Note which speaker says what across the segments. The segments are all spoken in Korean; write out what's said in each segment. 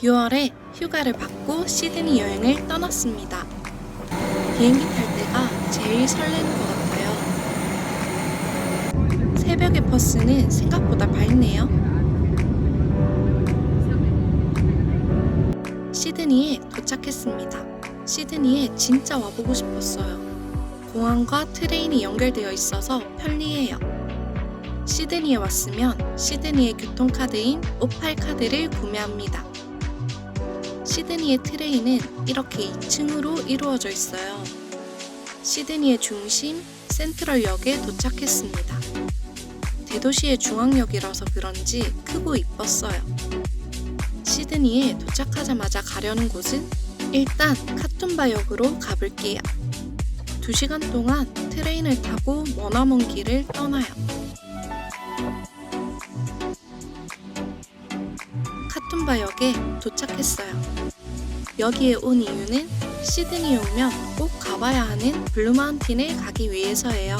Speaker 1: 6월에 휴가를 받고 시드니 여행을 떠났습니다. 비행기 탈 때가 제일 설레는 것 같아요. 새벽의 버스는 생각보다 밝네요. 시드니에 도착했습니다. 시드니에 진짜 와보고 싶었어요. 공항과 트레인이 연결되어 있어서 편리해요. 시드니에 왔으면 시드니의 교통카드인 오팔 카드를 구매합니다. 시드니의 트레인은 이렇게 2층으로 이루어져 있어요. 시드니의 중심 센트럴역에 도착했습니다. 대도시의 중앙역이라서 그런지 크고 이뻤어요. 시드니에 도착하자마자 가려는 곳은 일단 카툰바역으로 가볼게요. 2시간 동안 트레인을 타고 머나먼 길을 떠나요. 카툰바역에 도착했어요. 여기에 온 이유는 시드니에 오면 꼭 가봐야 하는 블루마운틴을 가기 위해서예요.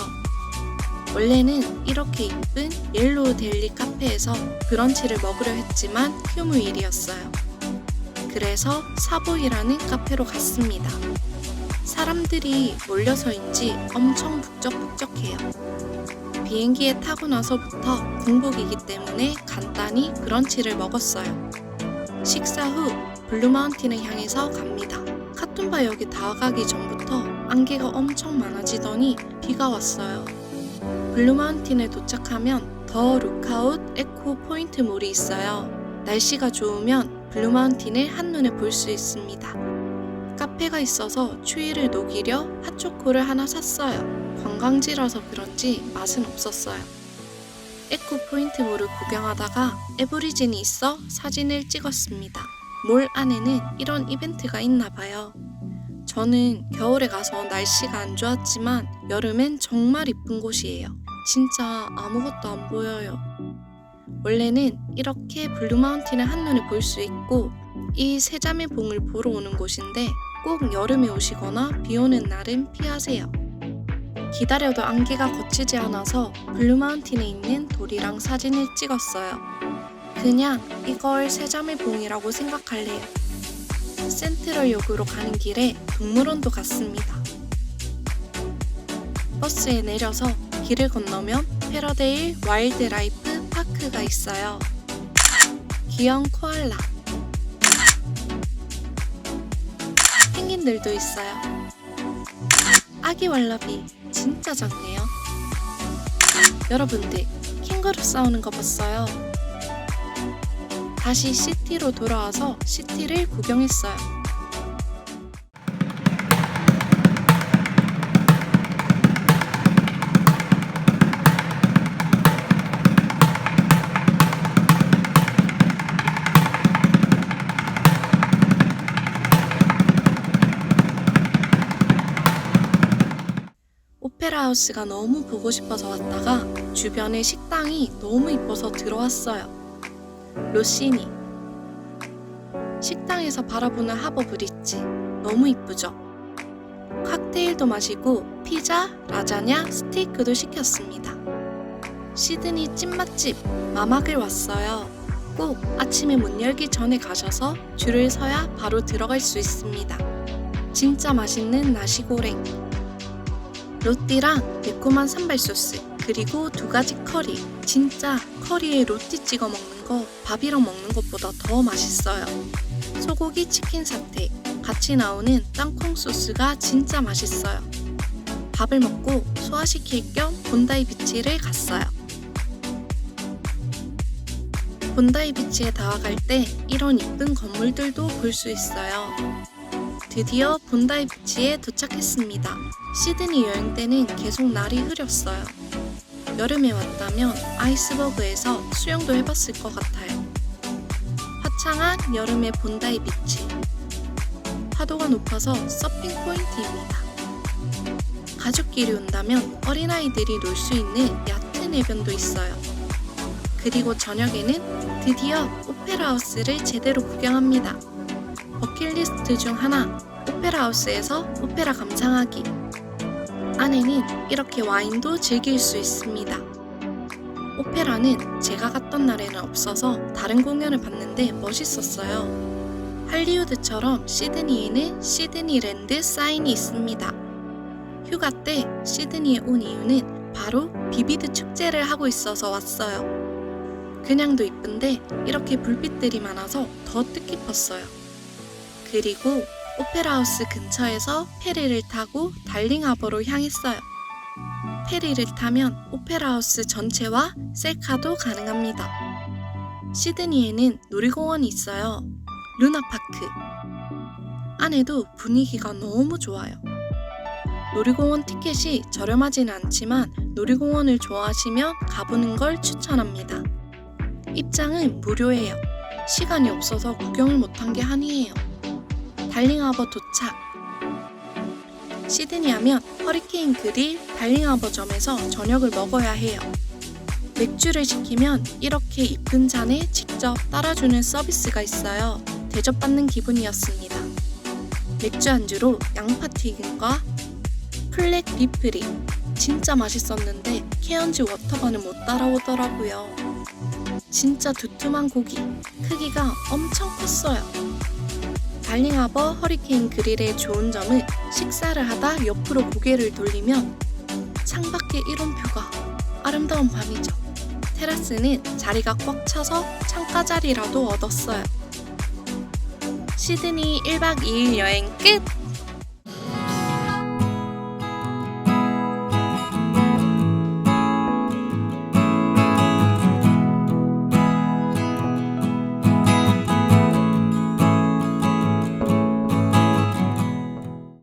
Speaker 1: 원래는 이렇게 이쁜 옐로우 델리 카페에서 브런치를 먹으려 했지만 휴무일이었어요. 그래서 사보이라는 카페로 갔습니다. 사람들이 몰려서인지 엄청 북적북적해요. 비행기에 타고 나서부터 공복이기 때문에 간단히 브런치를 먹었어요. 식사 후 블루마운틴을 향해서 갑니다. 카툰바역에 다가가기 전부터 안개가 엄청 많아지더니 비가 왔어요. 블루마운틴에 도착하면 더 루크아웃 에코 포인트 몰이 있어요. 날씨가 좋으면 블루마운틴을 한눈에 볼 수 있습니다. 카페가 있어서 추위를 녹이려 핫초코를 하나 샀어요. 관광지라서 그런지 맛은 없었어요. 에코 포인트 몰을 구경하다가 에버리진이 있어 사진을 찍었습니다. 몰 안에는 이런 이벤트가 있나 봐요. 저는 겨울에 가서 날씨가 안 좋았지만 여름엔 정말 이쁜 곳이에요. 진짜 아무것도 안 보여요. 원래는 이렇게 블루마운틴을 한눈에 볼 수 있고 이 세자매 봉을 보러 오는 곳인데 꼭 여름에 오시거나 비 오는 날은 피하세요. 기다려도 안개가 거치지 않아서 블루마운틴에 있는 돌이랑 사진을 찍었어요. 그냥 이걸 세자매 봉이라고 생각할래요. 센트럴역으로 가는 길에 동물원도 갔습니다. 버스에 내려서 길을 건너면 패러데일 와일드라이프 파크가 있어요. 귀여운 코알라, 펭귄들도 있어요. 아기 왈라비 진짜 작네요. 여러분들 캥거루 싸우는 거 봤어요? 다시 시티로 돌아와서 시티를 구경했어요. 오페라 하우스가 너무 보고 싶어서 왔다가 주변에 식당이 너무 이뻐서 들어왔어요. 로시니, 식당에서 바라보는 하버 브릿지 너무 이쁘죠? 칵테일도 마시고 피자, 라자냐, 스테이크도 시켰습니다. 시드니 찐맛집 마막을 왔어요. 꼭 아침에 문 열기 전에 가셔서 줄을 서야 바로 들어갈 수 있습니다. 진짜 맛있는 나시고랭, 로띠랑 매콤한 산발 소스, 그리고 2가지 커리. 진짜 커리에 로띠 찍어 먹는 거 밥이랑 먹는 것보다 더 맛있어요. 소고기 치킨 사태, 같이 나오는 땅콩 소스가 진짜 맛있어요. 밥을 먹고 소화시킬 겸 본다이 비치를 갔어요. 본다이 비치에 다가갈 때 이런 이쁜 건물들도 볼 수 있어요. 드디어 본다이 비치에 도착했습니다. 시드니 여행 때는 계속 날이 흐렸어요. 여름에 왔다면 아이스버그에서 수영도 해봤을 것 같아요. 화창한 여름의 본다이 비치. 파도가 높아서 서핑 포인트입니다. 가족끼리 온다면 어린아이들이 놀 수 있는 야트 내변도 있어요. 그리고 저녁에는 드디어 오페라 하우스를 제대로 구경합니다. 버킷리스트 중 하나, 오페라 하우스에서 오페라 감상하기. 안에는 이렇게 와인도 즐길 수 있습니다. 오페라는 제가 갔던 날에는 없어서 다른 공연을 봤는데 멋있었어요. 할리우드처럼 시드니에는 시드니랜드 사인이 있습니다. 휴가 때 시드니에 온 이유는 바로 비비드 축제를 하고 있어서 왔어요. 그냥도 이쁜데 이렇게 불빛들이 많아서 더 뜻깊었어요. 그리고 오페라 하우스 근처에서 페리를 타고 달링하버로 향했어요. 페리를 타면 오페라 하우스 전체와 셀카도 가능합니다. 시드니에는 놀이공원이 있어요. 루나파크. 안에도 분위기가 너무 좋아요. 놀이공원 티켓이 저렴하지는 않지만 놀이공원을 좋아하시면 가보는 걸 추천합니다. 입장은 무료예요. 시간이 없어서 구경을 못한 게 한이에요. 달링하버 도착. 시드니 하면 허리케인 그릴 달링하버점에서 저녁을 먹어야 해요. 맥주를 시키면 이렇게 이쁜 잔에 직접 따라주는 서비스가 있어요. 대접받는 기분이었습니다. 맥주 안주로 양파튀김과 플렉 비프리. 진짜 맛있었는데 케언즈 워터건은 못 따라오더라고요. 진짜 두툼한 고기, 크기가 엄청 컸어요. 달링하버 허리케인 그릴의 좋은 점은 식사를 하다 옆으로 고개를 돌리면 창밖의 이론표가 아름다운 밤이죠. 테라스는 자리가 꽉 차서 창가 자리라도 얻었어요. 시드니 1박 2일 여행 끝!